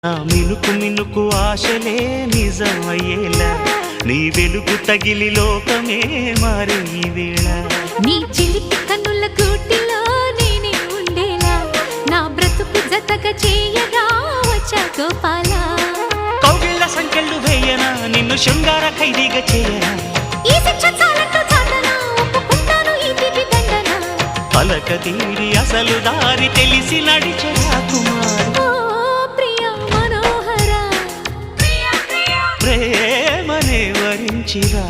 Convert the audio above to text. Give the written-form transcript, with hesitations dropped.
నా మినుకు మినుకు ఆశలే నిజమయ్యేలా నీ వెలుగు తగిలి లోకమే మారే ఈ వేళ నీ చిలిపి కన్నుల కూటిలో నేనే ఉండేలా నా బ్రతుకు జతగా చేయగా వచ్చా గోపాల కౌగిళ్ళ సంకెళ్ళు వేయనా నిన్ను శృంగార ఖైదీగా చేయనా ఈ శిక్ష చాలంటూ చాటనా ఒప్పుకుంటాను ఈ తీపి దండన పలక తీరి అసలు దారి తెలిసి నడిచే కుమార్ ఓ ప్రియ మనోహర ప్రేమనే వరించిరా